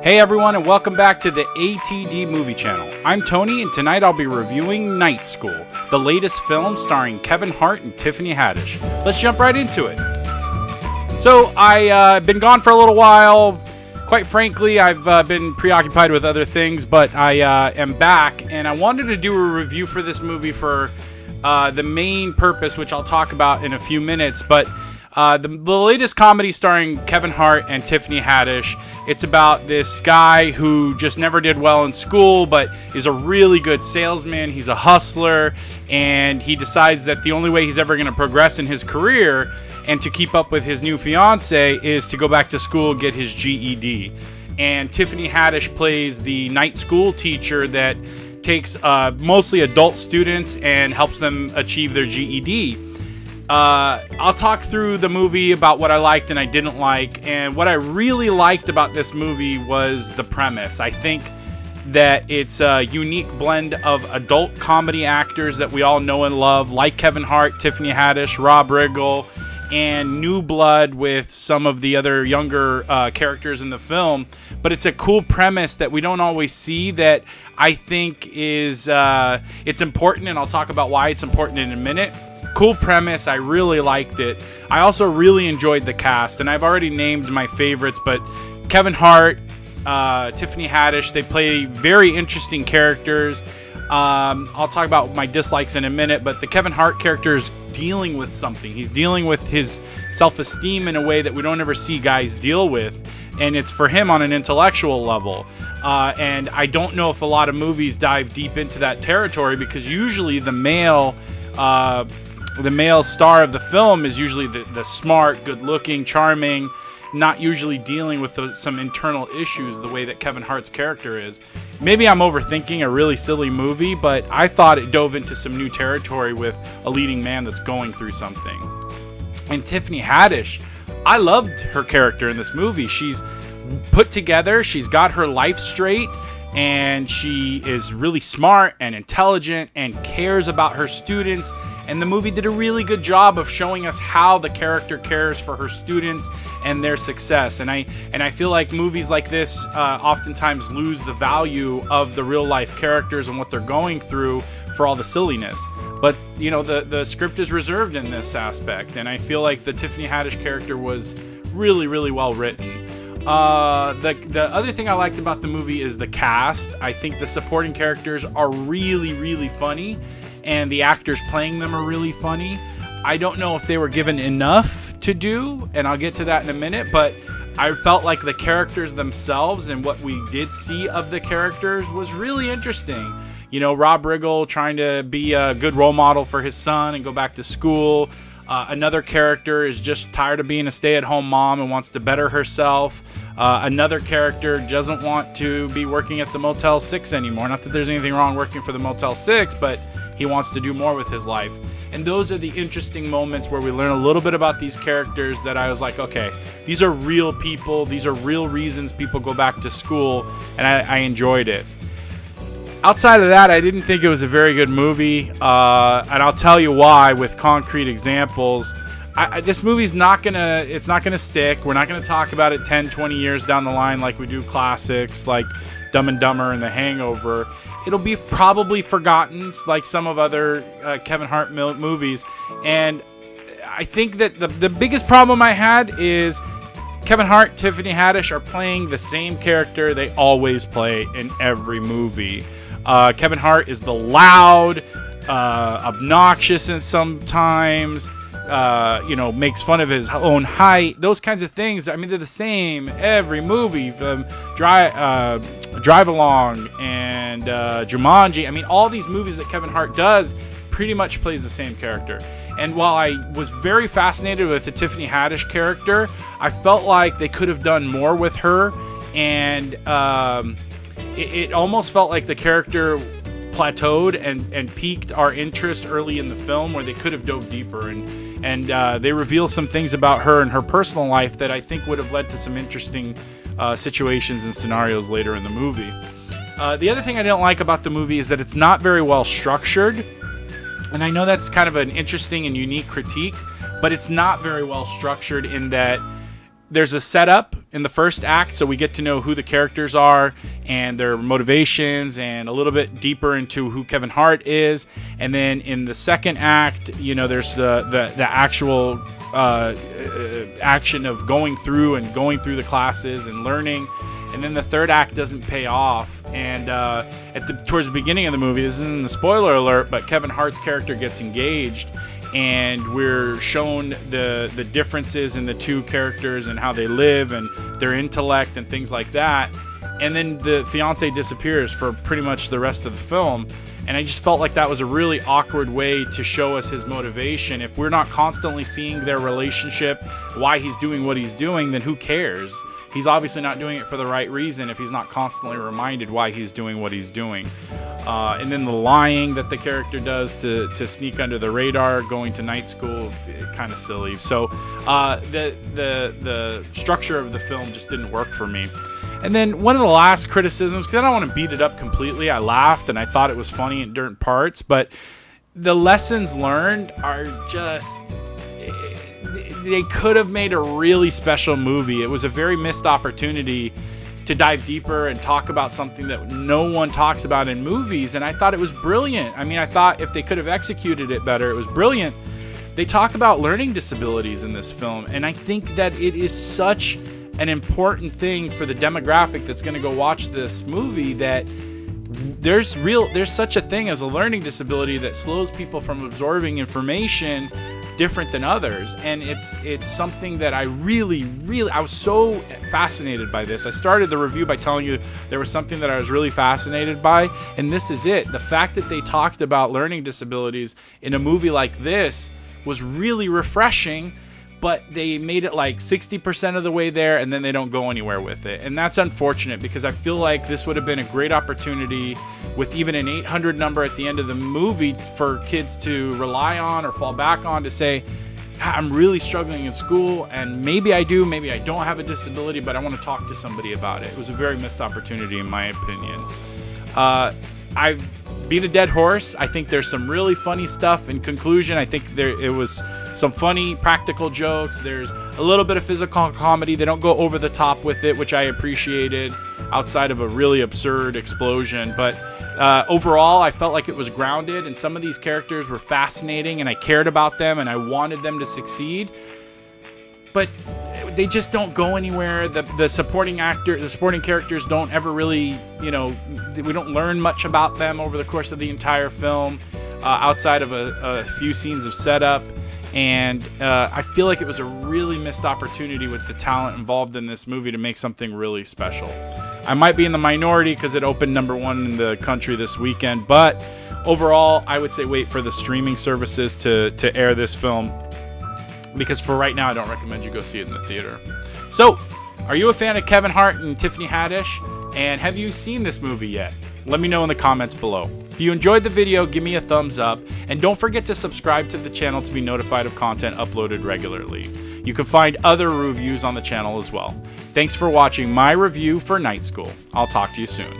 Hey everyone, and welcome back to the ATD Movie Channel. I'm Tony, and tonight I'll be reviewing Night School, the latest film starring Kevin Hart and Tiffany Haddish. Let's jump right into it. So, I've been gone for a little while. Quite frankly, I've been preoccupied with other things, but I am back, and I wanted to do a review for this movie for the main purpose, which I'll talk about in a few minutes, but the latest comedy starring Kevin Hart and Tiffany Haddish. It's about this guy who just never did well in school, but is a really good salesman. He's a hustler, and he decides that the only way he's ever going to progress in his career and to keep up with his new fiance is to go back to school and get his GED. And Tiffany Haddish plays the night school teacher that takes mostly adult students and helps them achieve their GED. I'll talk through the movie about what I liked and I didn't like, and what I really liked about this movie was the premise. I think that it's a unique blend of adult comedy actors that we all know and love, like Kevin Hart, Tiffany Haddish, Rob Riggle, and new blood with some of the other younger characters in the film. But it's a cool premise that we don't always see that I think is it's important, and I'll talk about why it's important in a minute. Cool premise. I really liked it. I also really enjoyed the cast, and I've already named my favorites, but Kevin Hart, Tiffany Haddish, they play very interesting characters. I'll talk about my dislikes in a minute, but the Kevin Hart character is dealing with something. He's dealing with his self-esteem in a way that we don't ever see guys deal with, and it's for him on an intellectual level. And I don't know if a lot of movies dive deep into that territory, because usually the male star of the film is usually the smart, good-looking, charming, not usually dealing with some internal issues the way that Kevin Hart's character is. Maybe I'm overthinking a really silly movie, but I thought it dove into some new territory with a leading man that's going through something. And Tiffany Haddish, I loved her character in this movie. She's put together, she's got her life straight, and she is really smart and intelligent and cares about her students. And the movie did a really good job of showing us how the character cares for her students and their success. And I feel like movies like this oftentimes lose the value of the real life characters and what they're going through for all the silliness. But you know, the script is reserved in this aspect, and I feel like the Tiffany Haddish character was really, really well written. The other thing I liked about the movie is the cast. I think the supporting characters are really, really funny, and the actors playing them are really funny. I don't know if they were given enough to do, and I'll get to that in a minute, but I felt like the characters themselves and what we did see of the characters was really interesting. You know, Rob Riggle trying to be a good role model for his son and go back to school. Another character is just tired of being a stay-at-home mom and wants to better herself. Another character doesn't want to be working at the Motel 6 anymore. Not that there's anything wrong working for the Motel 6, but he wants to do more with his life. And those are the interesting moments where we learn a little bit about these characters that I was like, okay, these are real people. These are real reasons people go back to school, and I enjoyed it. Outside of that, I didn't think it was a very good movie, and I'll tell you why with concrete examples. This movie's not gonna stick. We're not gonna talk about it 10, 20 years down the line like we do classics like Dumb and Dumber and The Hangover. It'll be probably forgotten like some of other Kevin Hart movies. And I think that the biggest problem I had is Kevin Hart, Tiffany Haddish are playing the same character they always play in every movie. Kevin Hart is the loud, obnoxious, and sometimes makes fun of his own height. Those kinds of things. I mean, they're the same every movie. Drive Along and Jumanji. I mean, all these movies that Kevin Hart does pretty much plays the same character. And while I was very fascinated with the Tiffany Haddish character, I felt like they could have done more with her, and it almost felt like the character plateaued and piqued our interest early in the film, where they could have dove deeper, and they reveal some things about her and her personal life that I think would have led to some interesting situations and scenarios later in the movie. The other thing I didn't like about the movie is that it's not very well structured, and I know that's kind of an interesting and unique critique, but it's not very well structured in that there's a setup in the first act, so we get to know who the characters are and their motivations and a little bit deeper into who Kevin Hart is. And then in the second act, you know, there's the actual action of going through the classes and learning. And then the third act doesn't pay off. And towards the beginning of the movie, this isn't a spoiler alert, but Kevin Hart's character gets engaged, and we're shown the differences in the two characters and how they live and their intellect and things like that. And then the fiance disappears for pretty much the rest of the film. And I just felt like that was a really awkward way to show us his motivation. If we're not constantly seeing their relationship, why he's doing what he's doing, then who cares? He's obviously not doing it for the right reason if he's not constantly reminded why he's doing what he's doing. And then the lying that the character does to sneak under the radar, going to night school, kind of silly. So the structure of the film just didn't work for me. And then one of the last criticisms, because I don't want to beat it up completely, I laughed and I thought it was funny in certain parts, but the lessons learned are just... They could have made a really special movie. It was a very missed opportunity to dive deeper and talk about something that no one talks about in movies, and I thought it was brilliant. I mean, I thought if they could have executed it better, it was brilliant. They talk about learning disabilities in this film, and I think that it is such an important thing for the demographic that's going to go watch this movie, that there's such a thing as a learning disability that slows people from absorbing information different than others. And it's something that I was so fascinated by this. I started the review by telling you there was something that I was really fascinated by, and this is it. The fact that they talked about learning disabilities in a movie like this was really refreshing, but they made it like 60% of the way there, and then they don't go anywhere with it. And that's unfortunate, because I feel like this would have been a great opportunity with even an 800 number at the end of the movie for kids to rely on or fall back on to say, I'm really struggling in school, and maybe I don't have a disability, but I want to talk to somebody about it. It was a very missed opportunity in my opinion. I've beat a dead horse. I think there's some really funny stuff in conclusion. I think it was some funny practical jokes. There's a little bit of physical comedy. They don't go over the top with it, which I appreciated, outside of a really absurd explosion. But overall, I felt like it was grounded, and some of these characters were fascinating, and I cared about them, and I wanted them to succeed. But they just don't go anywhere. The supporting characters don't ever really, we don't learn much about them over the course of the entire film, outside of a few scenes of setup. And I feel like it was a really missed opportunity with the talent involved in this movie to make something really special. I might be in the minority because it opened #1 in the country this weekend, but overall, I would say wait for the streaming services to air this film, because for right now, I don't recommend you go see it in the theater. So, are you a fan of Kevin Hart and Tiffany Haddish? And have you seen this movie yet? Let me know in the comments below. If you enjoyed the video, give me a thumbs up, and don't forget to subscribe to the channel to be notified of content uploaded regularly. You can find other reviews on the channel as well. Thanks for watching my review for Night School. I'll talk to you soon.